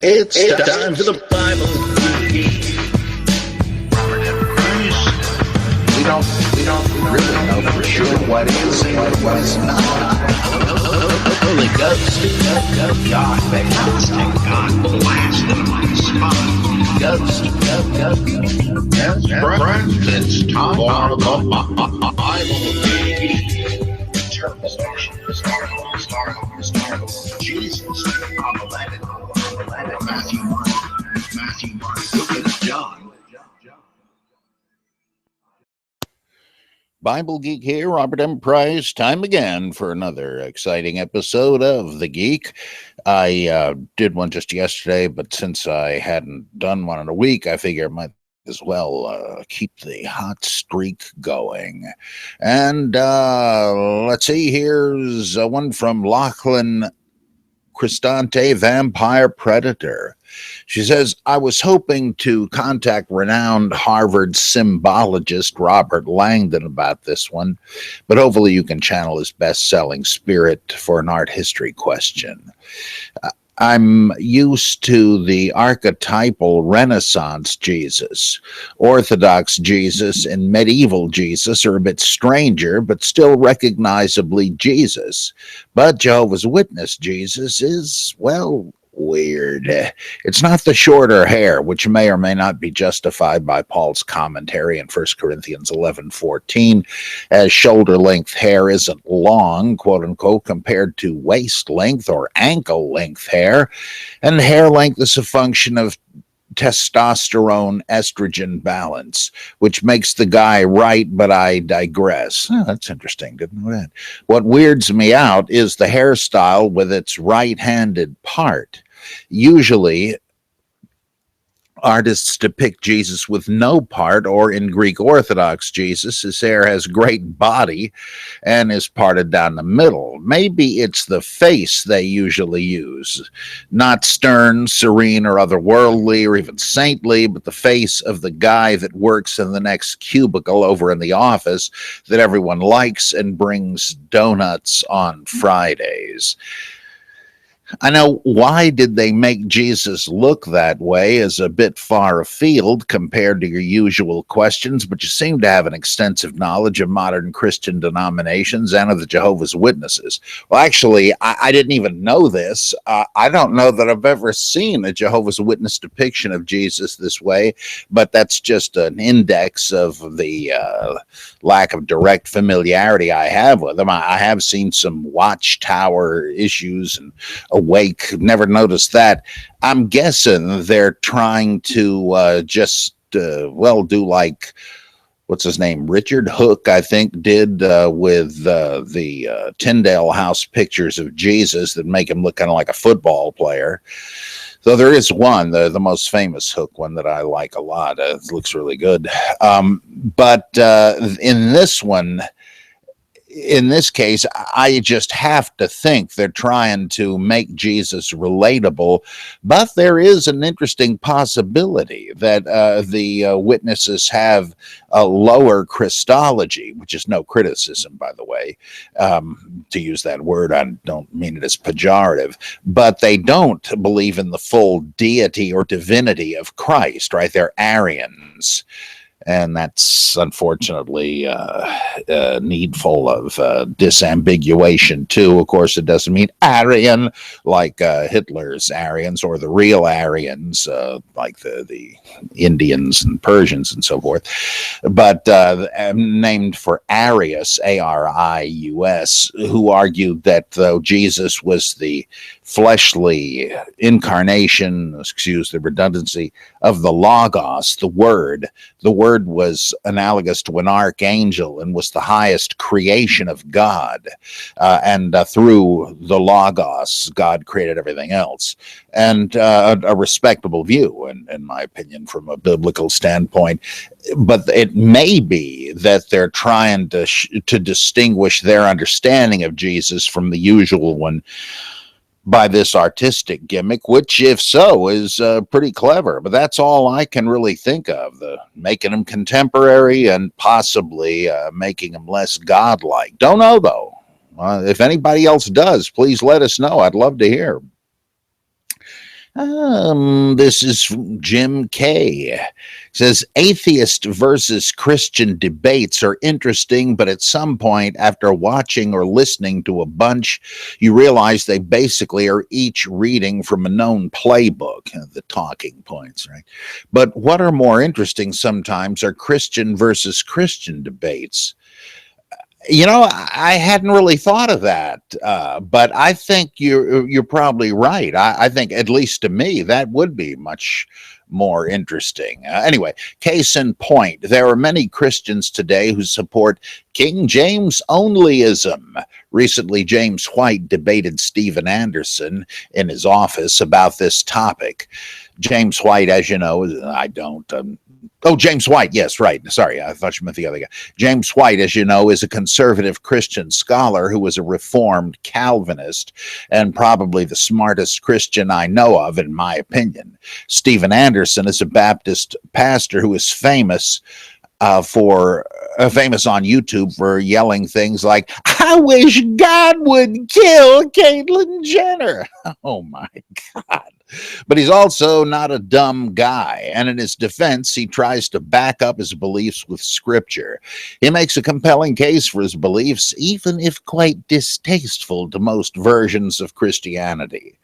It's time for the Bible Geek. We don't really know for sure what is and what is not. Holy Ghost. God, fantastic. God blast them on the spot. Ghost. Yes, friends, it's time for the Bible Geek. Startle. Jesus on the land. Matthew, Mark, Luke, and John. Bible Geek here, Robert M. Price, time again for another exciting episode of The Geek. I did one just yesterday, but since I hadn't done one in a week, I figure I might as well keep the hot streak going. And let's see, here's one from Lachlan Cristante, Vampire Predator. She says, I was hoping to contact renowned Harvard symbologist Robert Langdon about this one, but hopefully you can channel his best-selling spirit for an art history question. I'm used to the archetypal Renaissance Jesus. Orthodox Jesus and medieval Jesus are a bit stranger, but still recognizably Jesus. But Jehovah's Witness Jesus is, well, weird. It's not the shorter hair, which may or may not be justified by Paul's commentary in 1 Corinthians 11:14, as shoulder-length hair isn't long, quote-unquote, compared to waist-length or ankle-length hair, and hair length is a function of testosterone-estrogen balance, which makes the guy right, but I digress. Oh, that's interesting, didn't know that. What weirds me out is the hairstyle with its right-handed part. Usually, artists depict Jesus with no part, or in Greek Orthodox Jesus, his hair has great body and is parted down the middle. Maybe it's the face they usually use. Not stern, serene, or otherworldly, or even saintly, but the face of the guy that works in the next cubicle over in the office that everyone likes and brings donuts on Fridays. I know why did they make Jesus look that way is a bit far afield compared to your usual questions, but you seem to have an extensive knowledge of modern Christian denominations and of the Jehovah's Witnesses. Well, actually, I didn't even know this. I don't know that I've ever seen a Jehovah's Witness depiction of Jesus this way, but that's just an index of the lack of direct familiarity I have with them. I have seen some Watchtower issues and Awake, never noticed that. I'm guessing they're trying to do like, what's his name? Richard Hook, I think, did with the Tyndale House pictures of Jesus that make him look kind of like a football player. Though there is one, the most famous Hook one that I like a lot. It looks really good. But in this one, in this case, I just have to think they're trying to make Jesus relatable, but there is an interesting possibility that the witnesses have a lower Christology, which is no criticism, by the way. To use that word, I don't mean it as pejorative, but they don't believe in the full deity or divinity of Christ, right? They're Arians. And that's unfortunately needful of disambiguation, too. Of course, it doesn't mean Aryan like Hitler's Aryans or the real Aryans like the Indians and Persians and so forth, but named for Arius, A-R-I-U-S, who argued that though Jesus was the fleshly incarnation, excuse the redundancy, of the Logos, the Word was analogous to an archangel and was the highest creation of God. And through the Logos, God created everything else. And a respectable view, in my opinion, from a biblical standpoint. But it may be that they're trying to distinguish their understanding of Jesus from the usual one by this artistic gimmick, which, if so, is pretty clever. But that's all I can really think of, making them contemporary and possibly making them less godlike. Don't know, though. If anybody else does, please let us know. I'd love to hear. This is from Jim K. Says atheist versus Christian debates are interesting, but at some point, after watching or listening to a bunch, you realize they basically are each reading from a known playbook, the talking points, right? But what are more interesting sometimes are Christian versus Christian debates. You know, I hadn't really thought of that, but I think you're probably right. I think, at least to me, that would be much more interesting. Anyway, case in point, there are many Christians today who support King James onlyism. Recently, James White debated Stephen Anderson in his office about this topic. James White, as you know, I don't. James White. Yes, right. Sorry, I thought you meant the other guy. James White, as you know, is a conservative Christian scholar who was a Reformed Calvinist and probably the smartest Christian I know of, in my opinion. Stephen Anderson is a Baptist pastor who is famous on YouTube for yelling things like, "I wish God would kill Caitlyn Jenner." Oh my God. But he's also not a dumb guy, and in his defense, he tries to back up his beliefs with scripture. He makes a compelling case for his beliefs, even if quite distasteful to most versions of Christianity.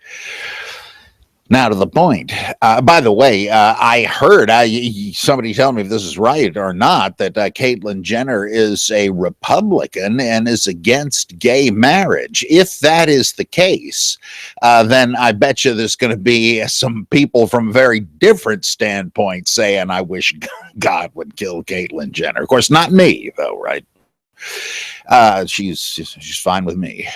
Now to the point. By the way, I heard somebody tell me if this is right or not, that Caitlyn Jenner is a Republican and is against gay marriage. If that is the case, then I bet you there's going to be some people from very different standpoints saying, "I wish God would kill Caitlyn Jenner." Of course, not me, though, right? She's fine with me.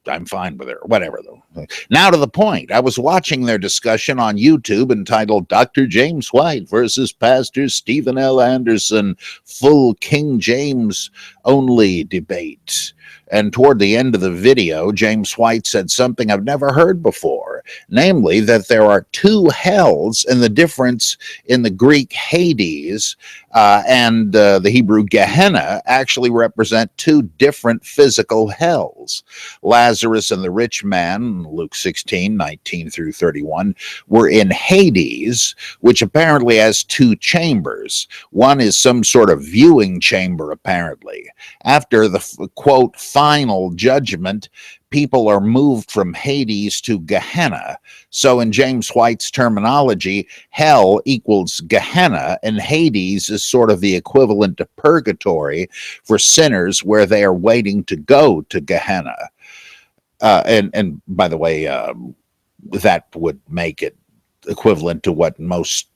I'm fine with her, whatever, though. Now to the point. I was watching their discussion on YouTube entitled Dr. James White versus Pastor Stephen L. Anderson, Full King James Only Debate. And toward the end of the video, James White said something I've never heard before, namely that there are two hells, and the difference in the Greek Hades and the Hebrew Gehenna actually represent two different physical hells. Lazarus and the rich man, Luke 16:19 through 31, were in Hades, which apparently has two chambers. One is some sort of viewing chamber, apparently. After the, quote, final judgment, people are moved from Hades to Gehenna. So in James White's terminology, hell equals Gehenna, and Hades is sort of the equivalent to purgatory for sinners where they are waiting to go to Gehenna. And by the way, that would make it equivalent to what most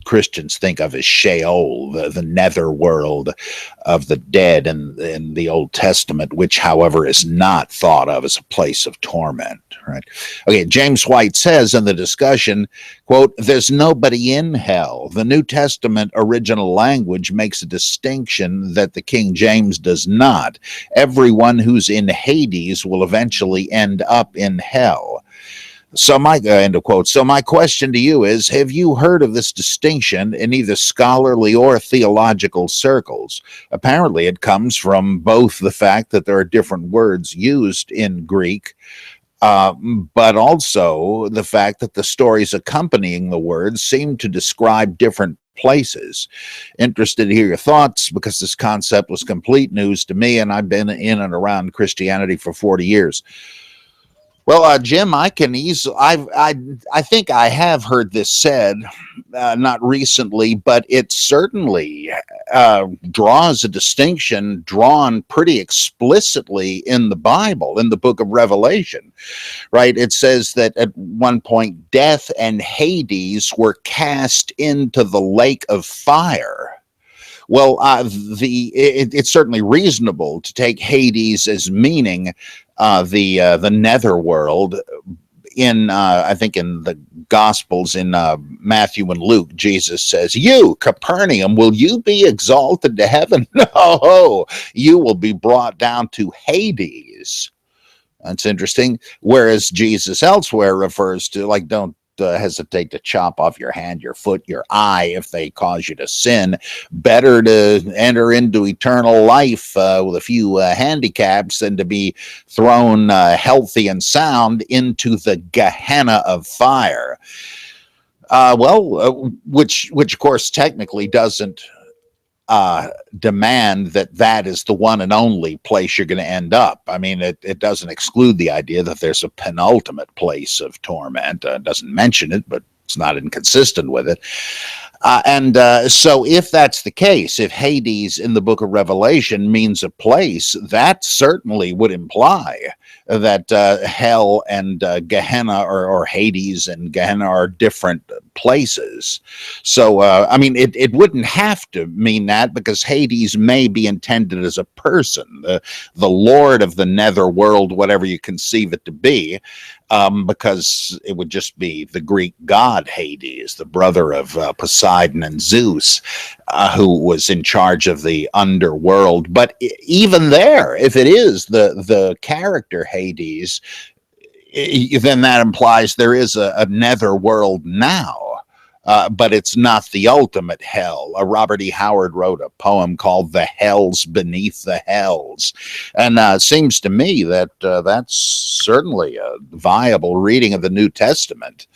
Christians think of as Sheol, the nether world of the dead in the Old Testament, which, however, is not thought of as a place of torment, right? Okay, James White says in the discussion, quote, "There's nobody in hell. The New Testament original language makes a distinction that the King James does not. Everyone who's in Hades will eventually end up in hell." So my end of quote. So my question to you is, have you heard of this distinction in either scholarly or theological circles? Apparently it comes from both the fact that there are different words used in Greek, but also the fact that the stories accompanying the words seem to describe different places. Interested to hear your thoughts, because this concept was complete news to me, and I've been in and around Christianity for 40 years. Well, Jim, I can easily. I think I have heard this said, not recently, but it certainly draws a distinction drawn pretty explicitly in the Bible, in the book of Revelation, right? It says that at one point, death and Hades were cast into the lake of fire. Well, it's certainly reasonable to take Hades as meaning the nether world. In I think in the Gospels, in Matthew and Luke, Jesus says, "You, Capernaum, will you be exalted to heaven? No, you will be brought down to Hades." That's interesting. Whereas Jesus elsewhere refers to, like, don't hesitate to chop off your hand, your foot, your eye if they cause you to sin. Better to enter into eternal life with a few handicaps than to be thrown healthy and sound into the Gehenna of fire. Which of course technically doesn't demand that is the one and only place you're going to end up. I mean, it doesn't exclude the idea that there's a penultimate place of torment. It doesn't mention it, but it's not inconsistent with it. So if that's the case, if Hades in the book of Revelation means a place, that certainly would imply that hell and Gehenna or Hades and Gehenna are different places. So, I mean, it wouldn't have to mean that, because Hades may be intended as a person, the lord of the nether world, whatever you conceive it to be, because it would just be the Greek god Hades, the brother of Poseidon and Zeus, who was in charge of the underworld. But even there, if it is the character Hades, then that implies there is a nether world now. But it's not the ultimate hell. Robert E. Howard wrote a poem called "The Hells Beneath the Hells," and it seems to me that that's certainly a viable reading of the New Testament.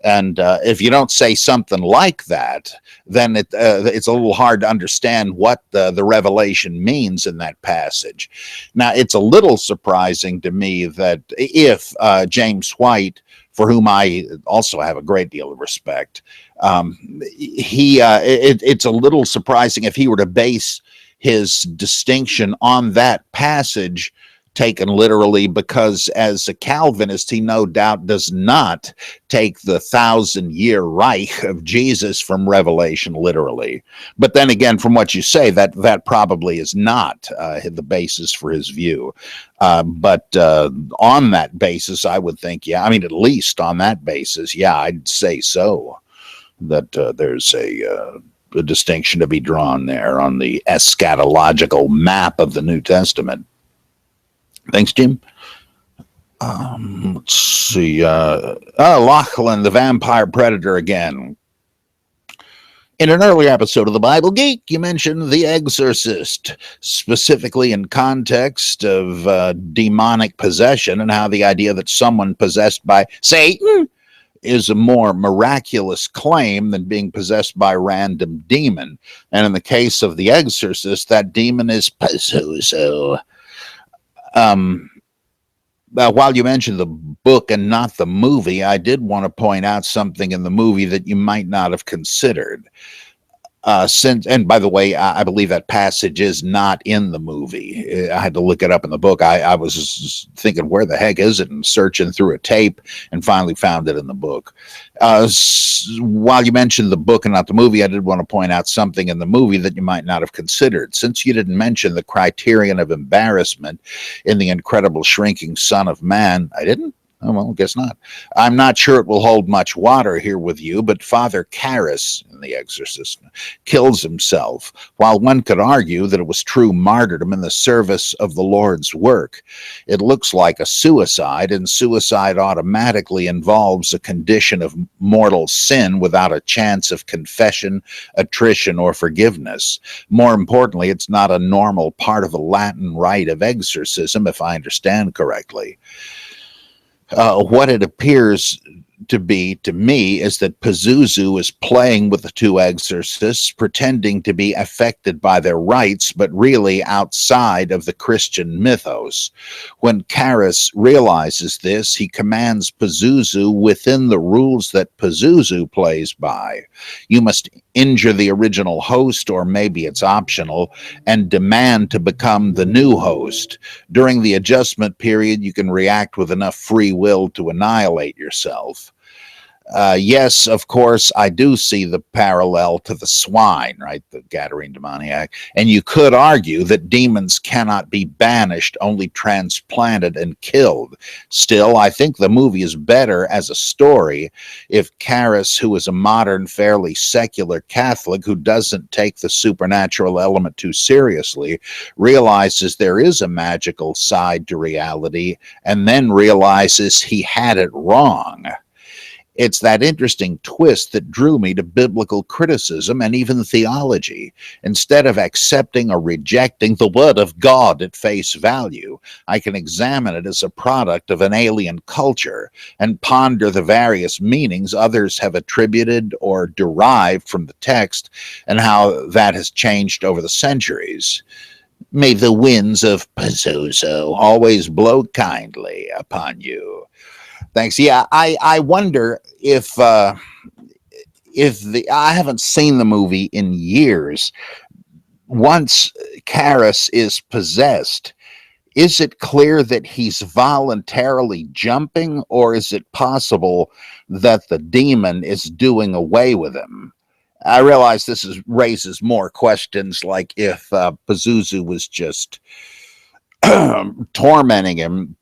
And if you don't say something like that, then it's a little hard to understand what the revelation means in that passage. Now, it's a little surprising to me that if James White, for whom I also have a great deal of respect, it's a little surprising if he were to base his distinction on that passage taken literally, because as a Calvinist, he no doubt does not take the 1,000-year Reich of Jesus from Revelation literally. But then again, from what you say, that probably is not the basis for his view. But on that basis, I would think, yeah, I mean, at least on that basis, yeah, I'd say so, that there's a distinction to be drawn there on the eschatological map of the New Testament. Thanks, Jim. Let's see. Lachlan, the vampire predator again. In an earlier episode of the Bible Geek, you mentioned The Exorcist, specifically in context of demonic possession, and how the idea that someone possessed by Satan is a more miraculous claim than being possessed by a random demon. And in the case of The Exorcist, that demon is Pazuzu. While you mentioned the book and not the movie, I did want to point out something in the movie that you might not have considered. And by the way, I believe that passage is not in the movie. I had to look it up in the book. I was thinking, where the heck is it? And searching through a tape, and finally found it in the book. While you mentioned the book and not the movie, I did want to point out something in the movie that you might not have considered. Since you didn't mention the criterion of embarrassment in The Incredible Shrinking Son of Man, I didn't? Oh, well, guess not. I'm not sure it will hold much water here with you, but Father Karras in The Exorcist kills himself, while one could argue that it was true martyrdom in the service of the Lord's work. It looks like a suicide, and suicide automatically involves a condition of mortal sin without a chance of confession, attrition, or forgiveness. More importantly, it's not a normal part of the Latin rite of exorcism, if I understand correctly. What it appears to be to me is that Pazuzu is playing with the two exorcists, pretending to be affected by their rites, but really outside of the Christian mythos. When Karras realizes this, he commands Pazuzu within the rules that Pazuzu plays by. You must injure the original host, or maybe it's optional, and demand to become the new host. During the adjustment period, you can react with enough free will to annihilate yourself. Yes, of course, I do see the parallel to the swine, right? The Gadarene demoniac. And you could argue that demons cannot be banished, only transplanted and killed. Still, I think the movie is better as a story if Karras, who is a modern, fairly secular Catholic who doesn't take the supernatural element too seriously, realizes there is a magical side to reality, and then realizes he had it wrong. It's that interesting twist that drew me to biblical criticism and even theology. Instead of accepting or rejecting the Word of God at face value, I can examine it as a product of an alien culture and ponder the various meanings others have attributed or derived from the text and how that has changed over the centuries. May the winds of Pazuzu always blow kindly upon you. Thanks. Yeah, I wonder if I haven't seen the movie in years. Once Karras is possessed, is it clear that he's voluntarily jumping, or is it possible that the demon is doing away with him? I realize raises more questions, like if Pazuzu was just tormenting him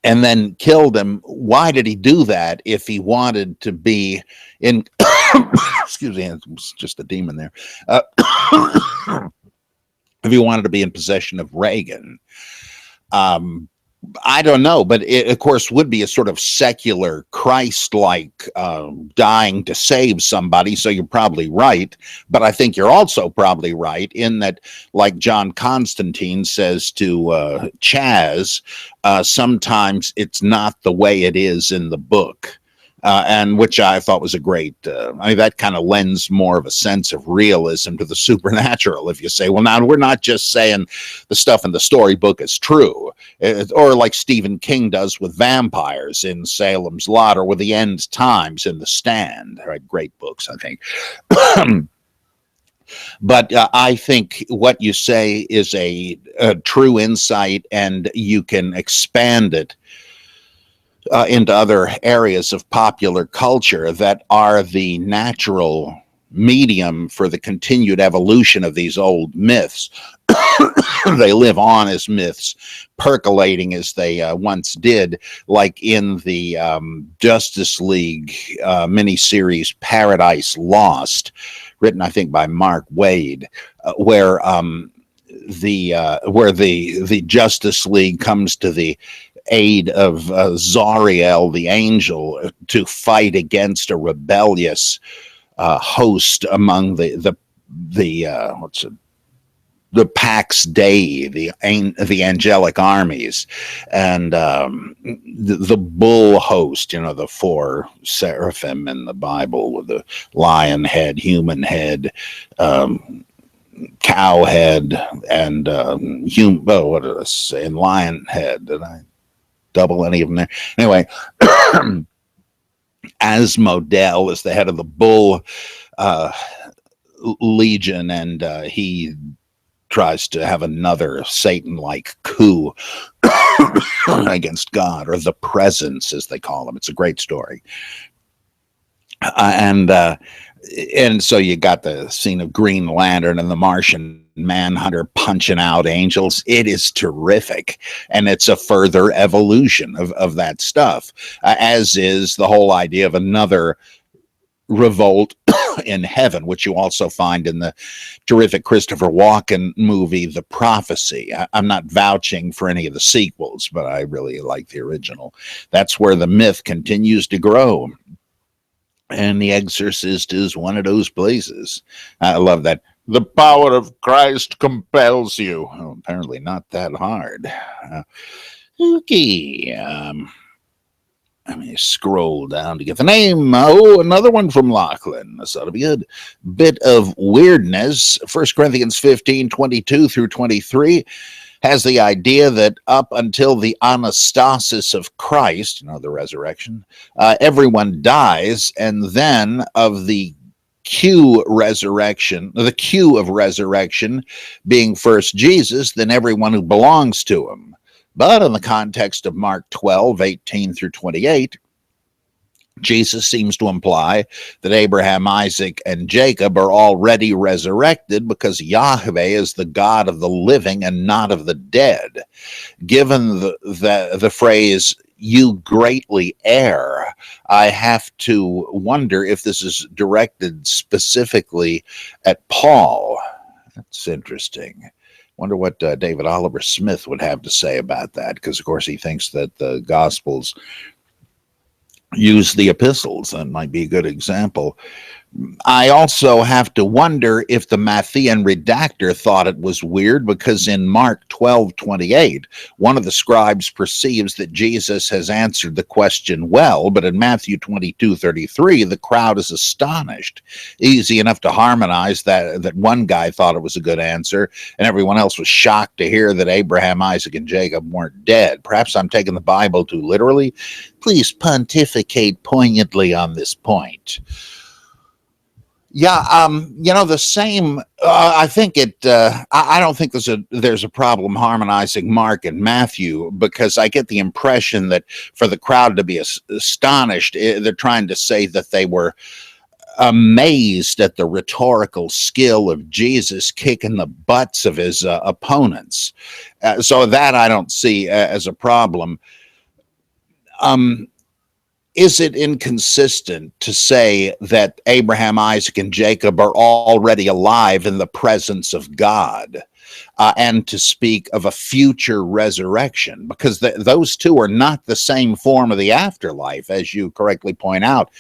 and then killed him. Why did he do that if he wanted to be in excuse me, it was just a demon there. If he wanted to be in possession of Reagan. I don't know, but it, of course, would be a sort of secular, Christ-like dying to save somebody, so you're probably right. But I think you're also probably right in that, like John Constantine says to Chaz, sometimes it's not the way it is in the book. And which I thought was a great, I mean, that kind of lends more of a sense of realism to the supernatural. If you say, well, now we're not just saying the stuff in the storybook is true, or like Stephen King does with vampires in Salem's Lot, or with the End Times in The Stand. Right, great books, I think. But I think what you say is a true insight, and you can expand it into other areas of popular culture that are the natural medium for the continued evolution of these old myths. They live on as myths, percolating as they once did, like in the Justice League miniseries Paradise Lost, written, I think, by Mark Waid, where the Justice League comes to the aid of Zariel the angel to fight against a rebellious host among the Pax Dei, the angelic armies, and the bull host, you know, the four seraphim in the Bible with the lion head, human head, cow head, and what did I say? And lion head. Did I double any of them there? Anyway, Asmodel is the head of the bull legion, and he tries to have another Satan-like coup against God, or the presence, as they call him. It's a great story. And so you got the scene of Green Lantern and the Martian Manhunter punching out angels. It is terrific, and it's a further evolution of that stuff, as is the whole idea of another revolt in heaven, which you also find in the terrific Christopher Walken movie, The Prophecy. I'm not vouching for any of the sequels, but I really like the original. That's where the myth continues to grow. And The Exorcist is one of those places. I love that. The power of Christ compels you. Oh, apparently not that hard. Okay. Let me scroll down to get the name. Oh, another one from Lachlan. This ought to be a bit of weirdness. 1 Corinthians 15:22 through 23 has the idea that up until the anastasis of Christ, you know, the resurrection, everyone dies, and then of the cue of resurrection being first Jesus, then everyone who belongs to him. But in the context of Mark 12:18 through 28, Jesus seems to imply that Abraham, Isaac, and Jacob are already resurrected because Yahweh is the God of the living and not of the dead. Given the phrase, "you greatly err," I have to wonder if this is directed specifically at Paul. That's interesting. Wonder what David Oliver Smith would have to say about that, because, of course, he thinks that the Gospels use the epistles. That might be a good example. I also have to wonder if the Matthean redactor thought it was weird, because in Mark 12:28, one of the scribes perceives that Jesus has answered the question well, but in Matthew 22:33, the crowd is astonished. Easy enough to harmonize that one guy thought it was a good answer, and everyone else was shocked to hear that Abraham, Isaac, and Jacob weren't dead. Perhaps I'm taking the Bible too literally. Please pontificate poignantly on this point. Yeah, the same. I think it. I don't think there's a problem harmonizing Mark and Matthew, because I get the impression that for the crowd to be astonished, they're trying to say that they were amazed at the rhetorical skill of Jesus kicking the butts of his opponents. So that I don't see as a problem. Is it inconsistent to say that Abraham, Isaac, and Jacob are already alive in the presence of God, and to speak of a future resurrection? Because those two are not the same form of the afterlife, as you correctly point out.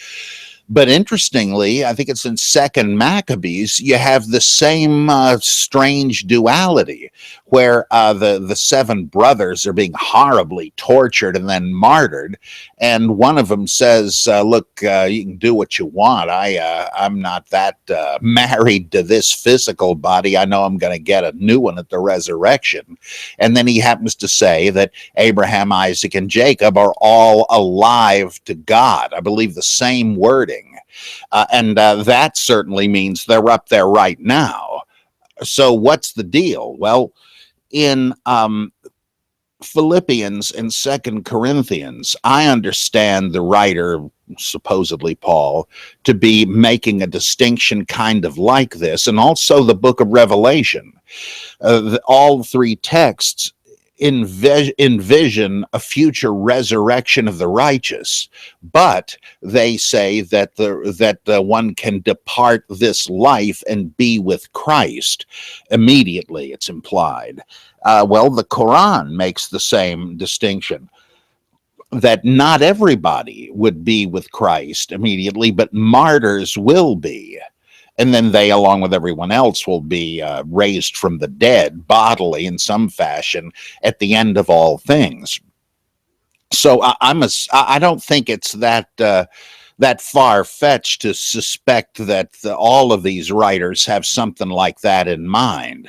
But interestingly, I think it's in Second Maccabees, you have the same strange duality, where the seven brothers are being horribly tortured and then martyred, and one of them says, "Look, you can do what you want. I'm not that married to this physical body. I know I'm going to get a new one at the resurrection." And then he happens to say that Abraham, Isaac, and Jacob are all alive to God. I believe the same wording. And that certainly means they're up there right now. So what's the deal? Well, in Philippians and Second Corinthians, I understand the writer, supposedly Paul, to be making a distinction kind of like this, and also the book of Revelation. All three texts envision a future resurrection of the righteous, but they say that the one can depart this life and be with Christ immediately, it's implied. Well, the Quran makes the same distinction, that not everybody would be with Christ immediately, but martyrs will be. And then they, along with everyone else, will be raised from the dead bodily in some fashion at the end of all things. So I don't think it's that far-fetched to suspect that all of these writers have something like that in mind.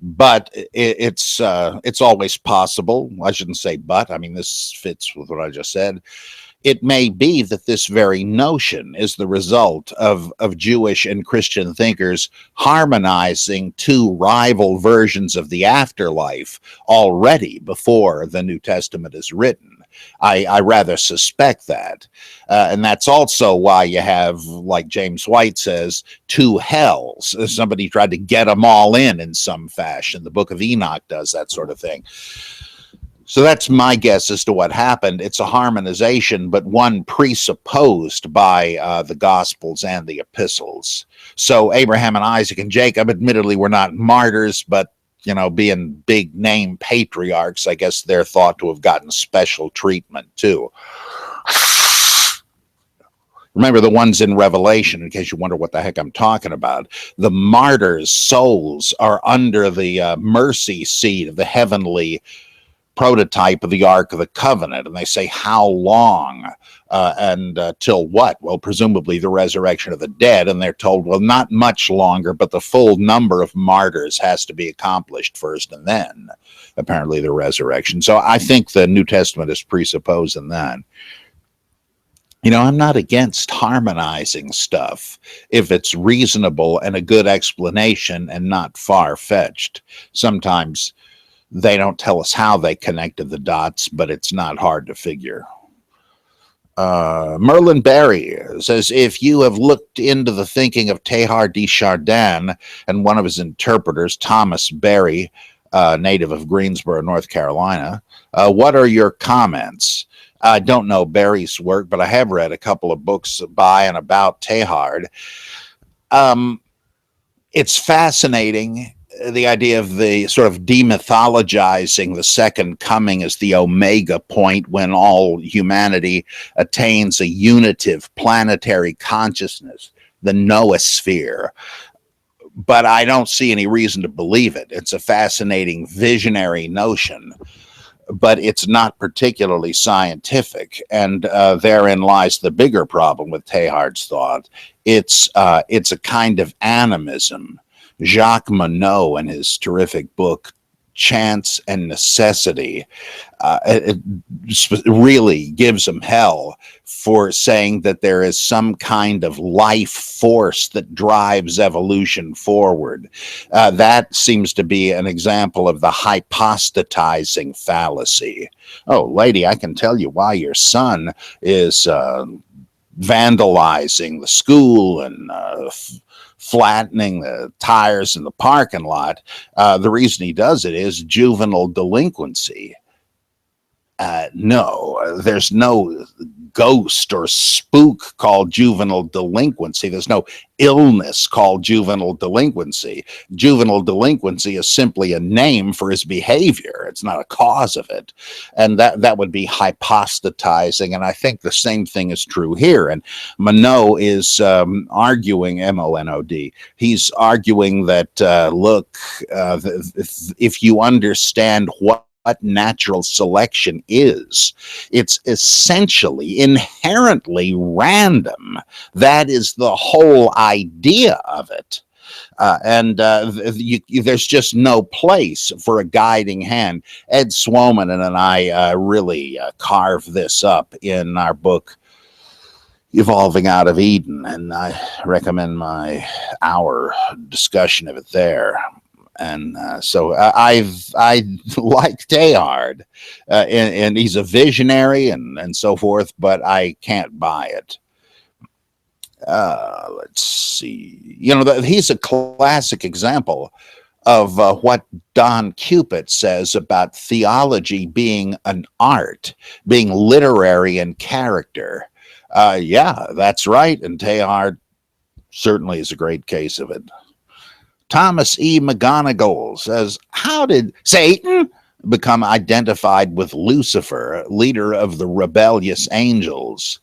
But it's always possible. I shouldn't say but. I mean, this fits with what I just said. It may be that this very notion is the result of Jewish and Christian thinkers harmonizing two rival versions of the afterlife already before the New Testament is written. I rather suspect that. And that's also why you have, like James White says, two hells. Somebody tried to get them all in some fashion. The Book of Enoch does that sort of thing. So that's my guess as to what happened. It's a harmonization, but one presupposed by the Gospels and the epistles. So Abraham and Isaac and Jacob admittedly were not martyrs, but, being big name patriarchs, I guess they're thought to have gotten special treatment too. Remember the ones in Revelation, in case you wonder what the heck I'm talking about. The martyrs' souls are under the mercy seat of the heavenly prototype of the Ark of the Covenant, and they say, how long and till what? Well, presumably the resurrection of the dead, and they're told, well, not much longer, but the full number of martyrs has to be accomplished first, and then apparently the resurrection. So I think the New Testament is presupposing that. I'm not against harmonizing stuff if it's reasonable and a good explanation and not far-fetched. Sometimes they don't tell us how they connected the dots, but it's not hard to figure. Merlin Barry says, if you have looked into the thinking of Teilhard de Chardin and one of his interpreters, Thomas Berry, native of Greensboro, North Carolina, what are your comments? I don't know Barry's work, but I have read a couple of books by and about Teilhard. It's fascinating the idea of the sort of demythologizing the second coming as the omega point when all humanity attains a unitive planetary consciousness, the noosphere. But I don't see any reason to believe it. It's a fascinating visionary notion, but it's not particularly scientific. And therein lies the bigger problem with Teilhard's thought. It's a kind of animism. Jacques Monod, in his terrific book, Chance and Necessity, it really gives him hell for saying that there is some kind of life force that drives evolution forward. That seems to be an example of the hypostatizing fallacy. Oh, lady, I can tell you why your son is vandalizing the school and flattening the tires in the parking lot. The reason he does it is juvenile delinquency. No, there's no ghost or spook called juvenile delinquency. There's no illness called juvenile delinquency. Juvenile delinquency is simply a name for his behavior. It's not a cause of it. And that would be hypostatizing. And I think the same thing is true here. And Monod is arguing, M-O-N-O-D, he's arguing that, look, if you understand what natural selection is, it's essentially inherently random. That is the whole idea of it. There's just no place for a guiding hand. Ed Swoman and I really carved this up in our book, Evolving Out of Eden, and I recommend my hour discussion of it there. And so I like Teilhard, and he's a visionary and so forth, but I can't buy it. Let's see. He's a classic example of what Don Cupid says about theology being an art, being literary in character. Yeah, that's right. And Teilhard certainly is a great case of it. Thomas E. McGonigal says, how did Satan become identified with Lucifer, leader of the rebellious angels?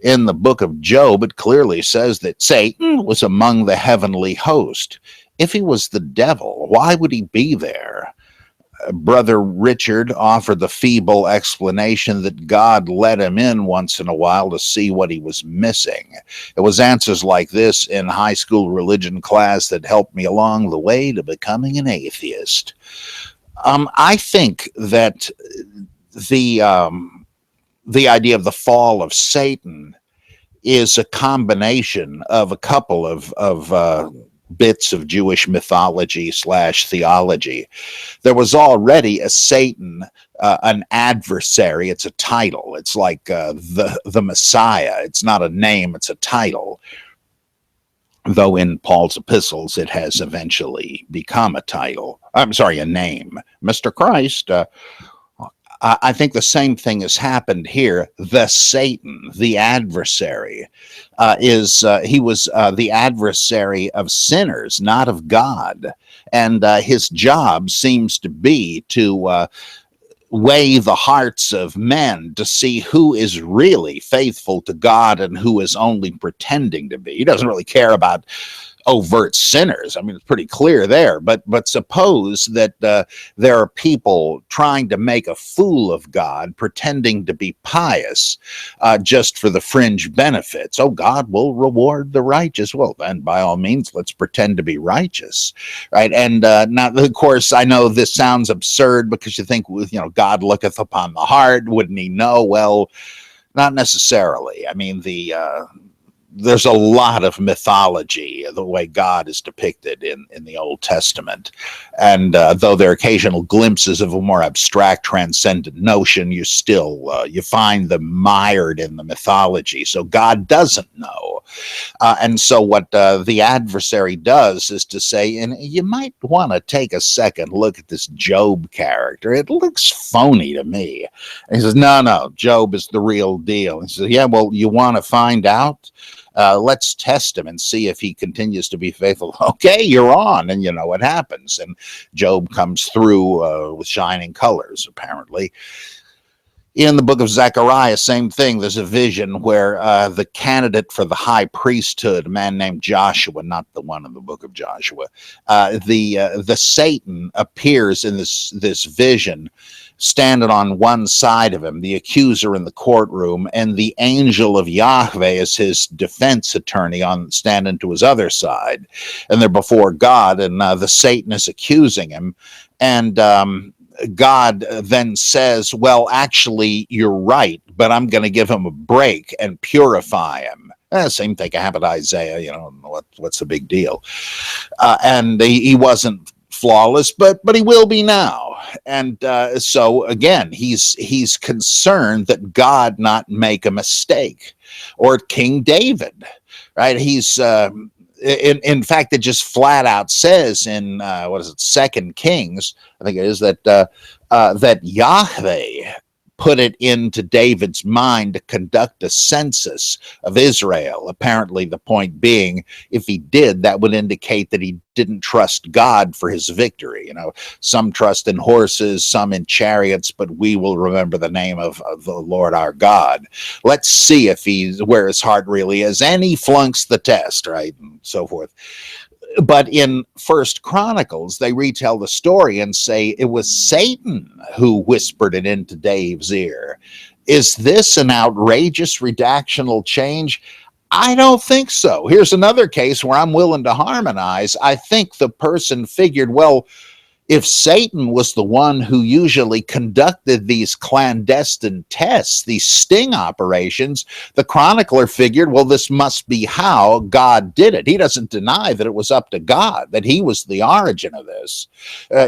In the book of Job, it clearly says that Satan was among the heavenly host. If he was the devil, why would he be there? Brother Richard offered the feeble explanation that God let him in once in a while to see what he was missing. It was answers like this in high school religion class that helped me along the way to becoming an atheist. I think that the idea of the fall of Satan is a combination of a couple of bits of Jewish mythology / theology. There was already a Satan, an adversary. It's a title. It's like the Messiah. It's not a name, it's a title. Though in Paul's epistles, it has eventually become a title. I'm sorry, a name. Mr. Christ. I think the same thing has happened here. The Satan, the adversary, he was the adversary of sinners, not of God. And his job seems to be to weigh the hearts of men to see who is really faithful to God and who is only pretending to be. He doesn't really care about overt sinners. I mean, it's pretty clear there. But suppose that there are people trying to make a fool of God, pretending to be pious, just for the fringe benefits. Oh, God will reward the righteous. Well, then, by all means, let's pretend to be righteous, right? And now, of course, I know this sounds absurd because you think, God looketh upon the heart. Wouldn't he know? Well, not necessarily. I mean, there's a lot of mythology, the way God is depicted in the Old Testament. And though there are occasional glimpses of a more abstract, transcendent notion, you still, you find them mired in the mythology. So God doesn't know. And so what the adversary does is to say, and you might want to take a second look at this Job character. It looks phony to me. And he says, no, Job is the real deal. He says, yeah, well, you want to find out? Let's test him and see if he continues to be faithful. Okay, you're on. And you know what happens. And Job comes through with shining colors, apparently. In the book of Zechariah, same thing. There's a vision where the candidate for the high priesthood, a man named Joshua, not the one in the book of Joshua, the Satan appears in this vision, standing on one side of him, the accuser in the courtroom, and the angel of Yahweh is his defense attorney standing to his other side, and they're before God, and the Satan is accusing him, and God then says, well, actually, you're right, but I'm going to give him a break and purify him. Same thing happened to Isaiah, you know, what's the big deal? And he wasn't flawless, but he will be now. And so, again, he's concerned that God not make a mistake. Or King David, right? He's... In fact, it just flat out says in what is it, 2 Kings, I think it is, that that Yahweh put it into David's mind to conduct a census of Israel. Apparently, the point being, if he did, that would indicate that he didn't trust God for his victory. You know, some trust in horses, some in chariots, but we will remember the name of the Lord our God. Let's see if he's where his heart really is, and he flunks the test, right, and so forth. But in First Chronicles, they retell the story and say it was Satan who whispered it into Dave's ear. Is this an outrageous redactional change? I don't think so. Here's another case where I'm willing to harmonize. I think the person figured, well, if Satan was the one who usually conducted these clandestine tests, these sting operations, the chronicler figured, well, this must be how God did it. He doesn't deny that it was up to God, that he was the origin of this.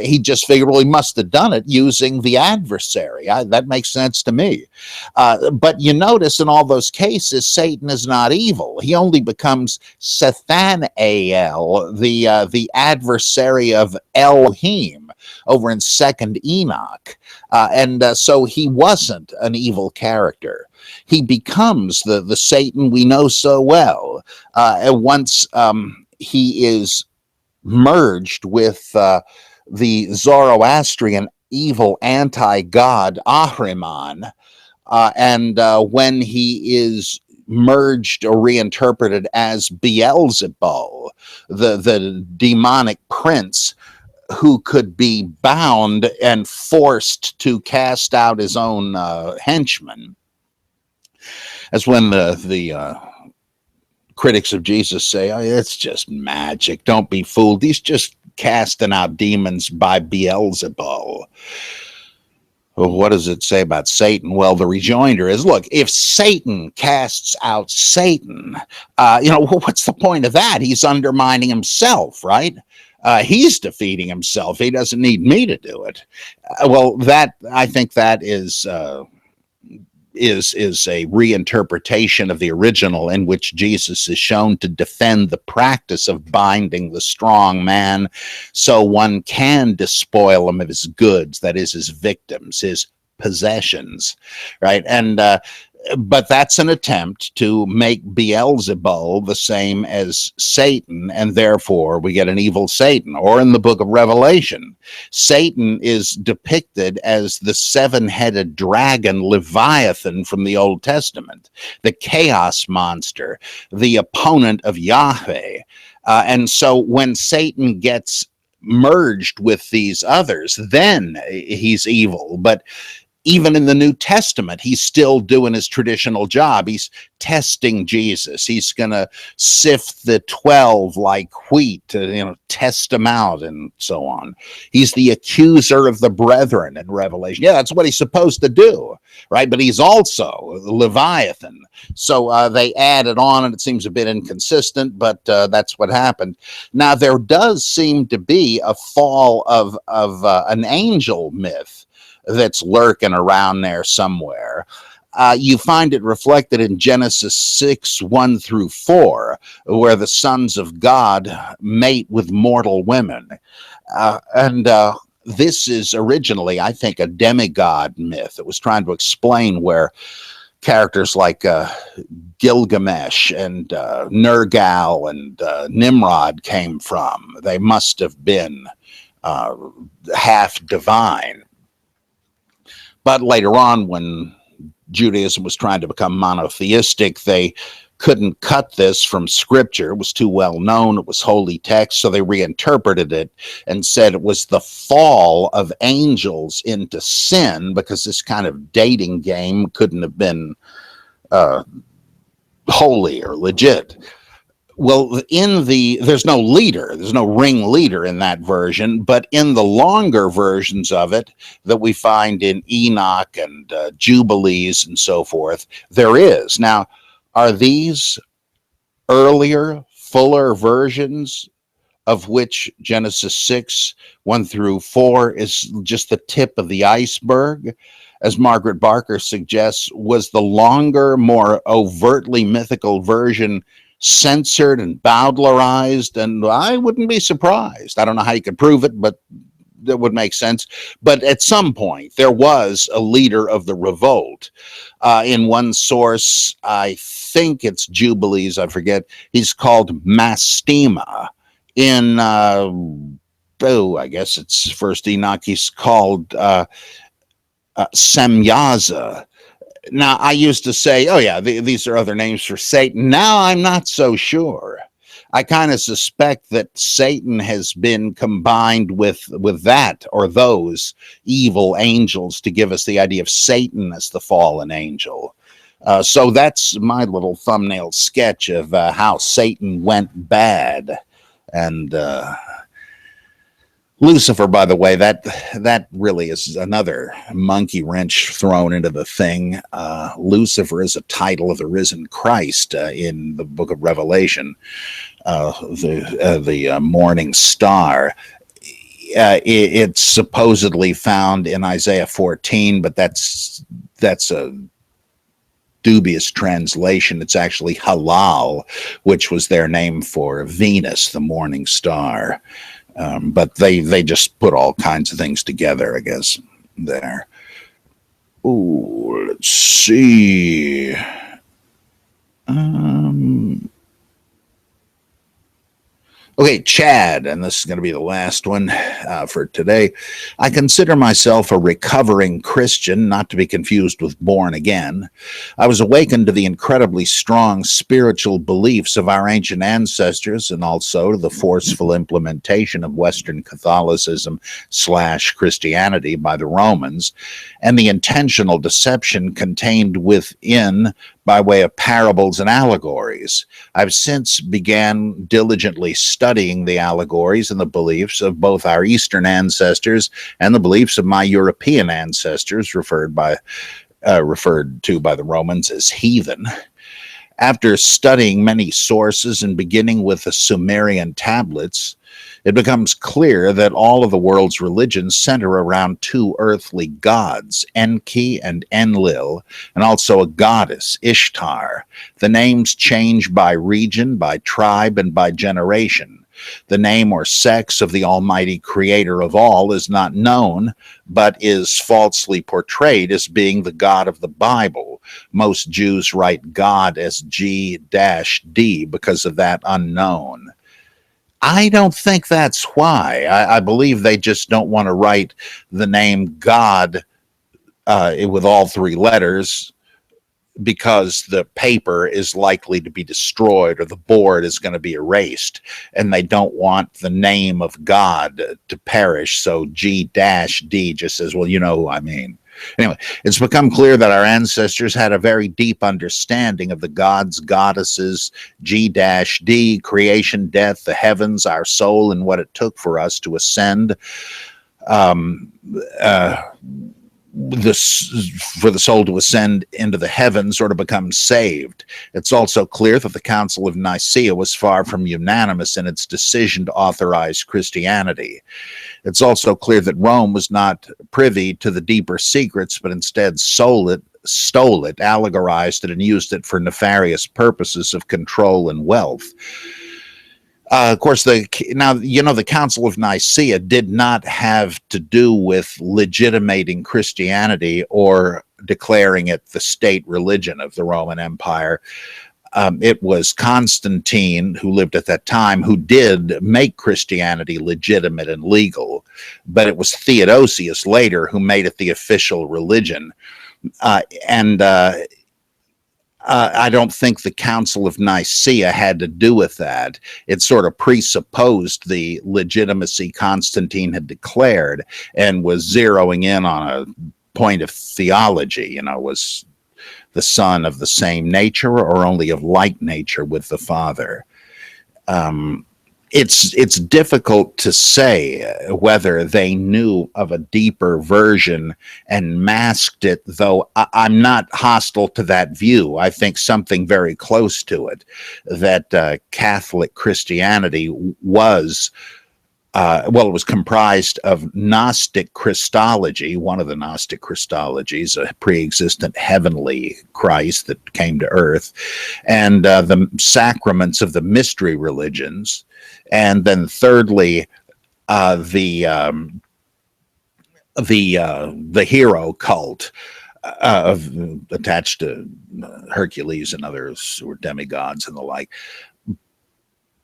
He just figured, well, he must have done it using the adversary. That makes sense to me. But you notice in all those cases, Satan is not evil. He only becomes Sethanael, the adversary of Elohim, over in 2nd Enoch. So he wasn't an evil character. He becomes the Satan we know so well. Once he is merged with the Zoroastrian evil anti-god Ahriman, and when he is merged or reinterpreted as Beelzebul, the demonic prince, who could be bound and forced to cast out his own henchmen. That's when the critics of Jesus say, oh, it's just magic. Don't be fooled. He's just casting out demons by Beelzebul. Well, what does it say about Satan? Well, the rejoinder is, look, if Satan casts out Satan, what's the point of that? He's undermining himself, right? He's defeating himself. He doesn't need me to do it. I think that is a reinterpretation of the original, in which Jesus is shown to defend the practice of binding the strong man so one can despoil him of his goods, that is, his victims, his possessions, right? But that's an attempt to make Beelzebul the same as Satan, and therefore we get an evil Satan. Or in the book of Revelation, Satan is depicted as the seven-headed dragon Leviathan from the Old Testament, the chaos monster, the opponent of Yahweh. And so when Satan gets merged with these others, then he's evil. But even in the New Testament, he's still doing his traditional job. He's testing Jesus. He's going to sift the 12 like wheat to, test them out and so on. He's the accuser of the brethren in Revelation. Yeah, that's what he's supposed to do, right? But he's also Leviathan. So they added on, and it seems a bit inconsistent, but that's what happened. Now, there does seem to be a fall of an angel myth that's lurking around there somewhere. You find it reflected in Genesis 6:1-4, where the sons of God mate with mortal women. This is originally, I think, a demigod myth. It was trying to explain where characters like Gilgamesh and Nergal and Nimrod came from. They must have been half divine. But later on, when Judaism was trying to become monotheistic, they couldn't cut this from scripture. It was too well known. It was holy text. So they reinterpreted it and said it was the fall of angels into sin, because this kind of dating game couldn't have been holy or legit. Well, there's no leader, there's no ringleader in that version, but in the longer versions of it that we find in Enoch and Jubilees and so forth, there is. Now, are these earlier, fuller versions, of which Genesis 6, 1 through 4 is just the tip of the iceberg? As Margaret Barker suggests, was the longer, more overtly mythical version censored and bowdlerized? And I wouldn't be surprised. I don't know how you could prove it, but that would make sense. But at some point, there was a leader of the revolt. In one source, I think it's Jubilees, I forget, he's called Mastema. In, I guess it's First Enoch, he's called Semyaza. Now, I used to say, oh yeah, these are other names for Satan. Now I'm not so sure. I kind of suspect that Satan has been combined with that or those evil angels to give us the idea of Satan as the fallen angel. So that's my little thumbnail sketch of how Satan went bad. And Lucifer, by the way, that really is another monkey wrench thrown into the thing. Lucifer is a title of the risen Christ in the book of Revelation, the morning star. It's supposedly found in Isaiah 14, but that's a dubious translation. It's actually Halal, which was their name for Venus, the morning star. But they just put all kinds of things together, I guess, there. Ooh, let's see. Okay, Chad, and this is going to be the last one for today. I consider myself a recovering Christian, not to be confused with born again. I was awakened to the incredibly strong spiritual beliefs of our ancient ancestors, and also to the forceful implementation of Western Catholicism/Christianity by the Romans, and the intentional deception contained within by way of parables and allegories. I've since began diligently studying the allegories and the beliefs of both our Eastern ancestors and the beliefs of my European ancestors, referred to by the Romans as heathen. After studying many sources and beginning with the Sumerian tablets, it becomes clear that all of the world's religions center around two earthly gods, Enki and Enlil, and also a goddess, Ishtar. The names change by region, by tribe, and by generation. The name or sex of the almighty creator of all is not known, but is falsely portrayed as being the God of the Bible. Most Jews write God as G-D because of that unknown. I don't think that's why. I believe they just don't want to write the name God with all three letters, because the paper is likely to be destroyed or the board is going to be erased, and they don't want the name of God to perish. So G-D just says, well, you know who I mean. Anyway, it's become clear that our ancestors had a very deep understanding of the gods, goddesses, G-D, creation, death, the heavens, our soul, and what it took for us to ascend, for the soul to ascend into the heavens or to become saved. It's also clear that the Council of Nicaea was far from unanimous in its decision to authorize Christianity. It's also clear that Rome was not privy to the deeper secrets, but instead stole it, allegorized it, and used it for nefarious purposes of control and wealth. Of course, the Council of Nicaea did not have to do with legitimating Christianity or declaring it the state religion of the Roman Empire. It was Constantine, who lived at that time, who did make Christianity legitimate and legal, but it was Theodosius later who made it the official religion. And I don't think the Council of Nicaea had to do with that. It sort of presupposed the legitimacy Constantine had declared and was zeroing in on a point of theology. Was the Son of the same nature or only of like nature with the Father? It's difficult to say whether they knew of a deeper version and masked it, though I'm not hostile to that view. I think something very close to it, that Catholic Christianity was it was comprised of Gnostic Christology, one of the Gnostic Christologies, a pre-existent heavenly Christ that came to earth, and the sacraments of the mystery religions, and then thirdly, the hero cult attached to Hercules and others who were demigods and the like.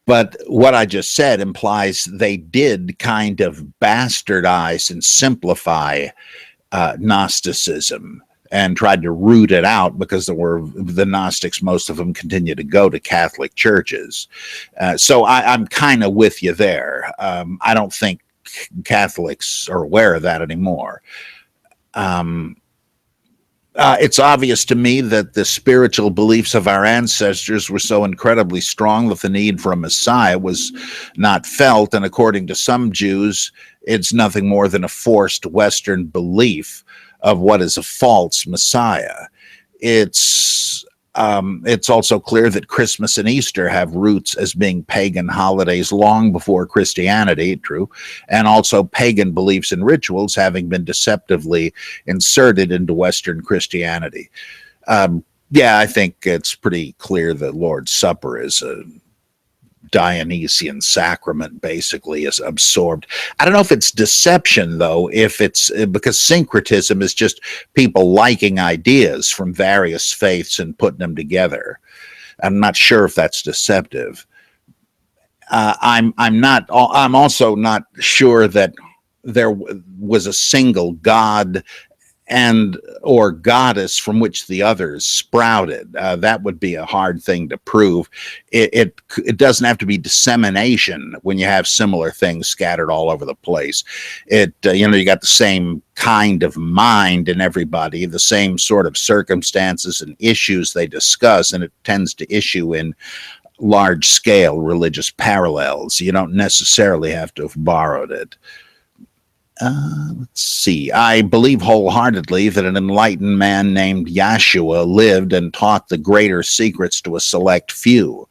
But what I just said implies they did kind of bastardize and simplify Gnosticism and tried to root it out, because the Gnostics, most of them continue to go to Catholic churches. So I'm kind of with you there. I don't think Catholics are aware of that anymore. It's obvious to me that the spiritual beliefs of our ancestors were so incredibly strong that the need for a Messiah was not felt. And according to some Jews, it's nothing more than a forced Western belief of what is a false Messiah. It's also clear that Christmas and Easter have roots as being pagan holidays long before Christianity, true, and also pagan beliefs and rituals having been deceptively inserted into Western Christianity. I think it's pretty clear that Lord's Supper is a Dionysian sacrament, basically, is absorbed. I don't know if it's deception, though, if it's because syncretism is just people liking ideas from various faiths and putting them together. I'm not sure if that's deceptive. I'm also not sure that there was a single god and or goddess from which the others sprouted. That would be a hard thing to prove. It doesn't have to be dissemination when you have similar things scattered all over the place. You got the same kind of mind in everybody, the same sort of circumstances and issues they discuss, and it tends to issue in large-scale religious parallels. You don't necessarily have to have borrowed it. Let's see. I believe wholeheartedly that an enlightened man named Yeshua lived and taught the greater secrets to a select few.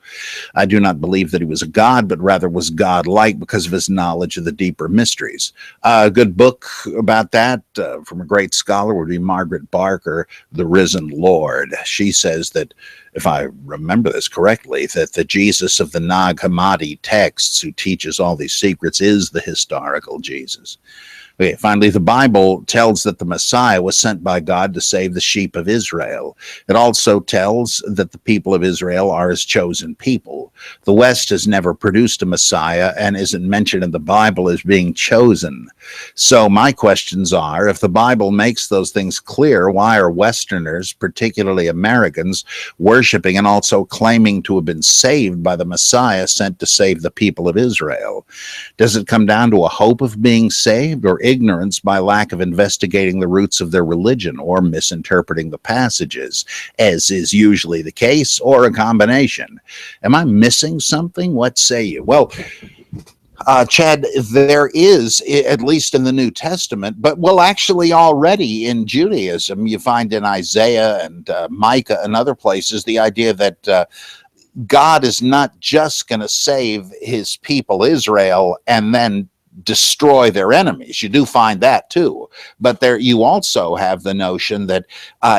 I do not believe that he was a god, but rather was godlike because of his knowledge of the deeper mysteries. A good book about that from a great scholar would be Margaret Barker, The Risen Lord. She says that, if I remember this correctly, that the Jesus of the Nag Hammadi texts, who teaches all these secrets, is the historical Jesus. Okay, finally, the Bible tells that the Messiah was sent by God to save the sheep of Israel. It also tells that the people of Israel are his chosen people. The West has never produced a Messiah and isn't mentioned in the Bible as being chosen. So my questions are, if the Bible makes those things clear, why are Westerners, particularly Americans, worshiping and also claiming to have been saved by the Messiah sent to save the people of Israel? Does it come down to a hope of being saved, or ignorance by lack of investigating the roots of their religion, or misinterpreting the passages, as is usually the case, or a combination? Am I missing something? What say you? Well, Chad, there is, at least in the New Testament, but actually already in Judaism, you find in Isaiah and Micah and other places the idea that God is not just going to save his people Israel and then destroy their enemies. You do find that too, but there you also have the notion that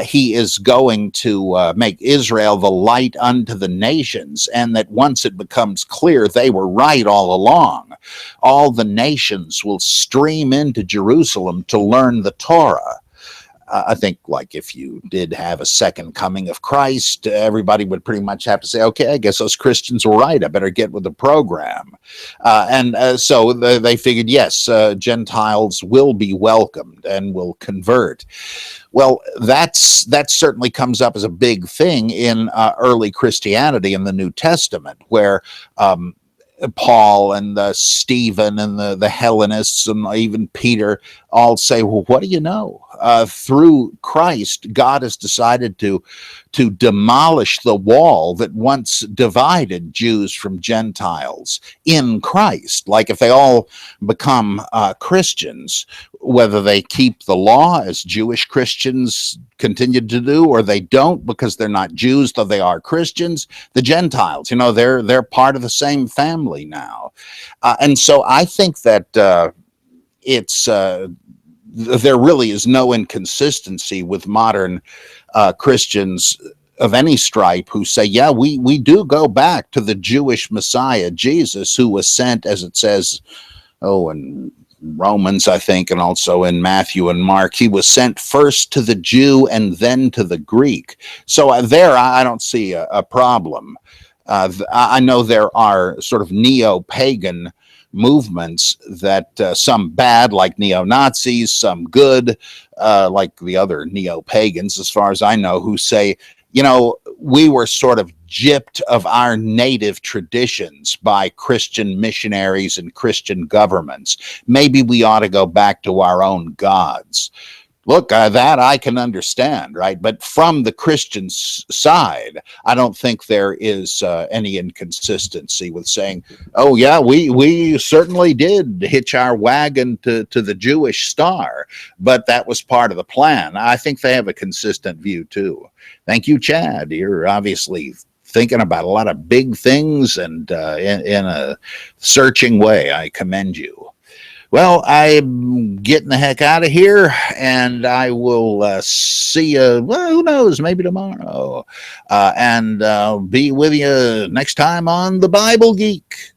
he is going to make Israel the light unto the nations, and that once it becomes clear they were right all along, all the nations will stream into Jerusalem to learn the Torah. I think, like, if you did have a second coming of Christ, everybody would pretty much have to say, okay, I guess those Christians were right. I better get with the program. So they figured, yes, Gentiles will be welcomed and will convert. Well, that certainly comes up as a big thing in early Christianity in the New Testament, where Paul and Stephen and the Hellenists and even Peter all say, well, what do you know? Through Christ, God has decided to demolish the wall that once divided Jews from Gentiles in Christ. Like, if they all become Christians, whether they keep the law as Jewish Christians continue to do, or they don't because they're not Jews, though they are Christians, the Gentiles, they're part of the same family now. And so I think that it's there really is no inconsistency with modern Christians of any stripe who say, yeah, we do go back to the Jewish Messiah, Jesus, who was sent, as it says, in Romans, I think, and also in Matthew and Mark, he was sent first to the Jew and then to the Greek. So there, I don't see a problem. I know there are sort of neo-pagan movements that some bad, like neo-Nazis, some good, like the other neo-pagans, as far as I know, who say, we were sort of gypped of our native traditions by Christian missionaries and Christian governments. Maybe we ought to go back to our own gods. Look, that I can understand, right? But from the Christian side, I don't think there is any inconsistency with saying, oh, yeah, we certainly did hitch our wagon to the Jewish star, but that was part of the plan. I think they have a consistent view, too. Thank you, Chad. You're obviously thinking about a lot of big things and in a searching way. I commend you. Well, I'm getting the heck out of here, and I will see you, well, who knows, maybe tomorrow, and be with you next time on The Bible Geek.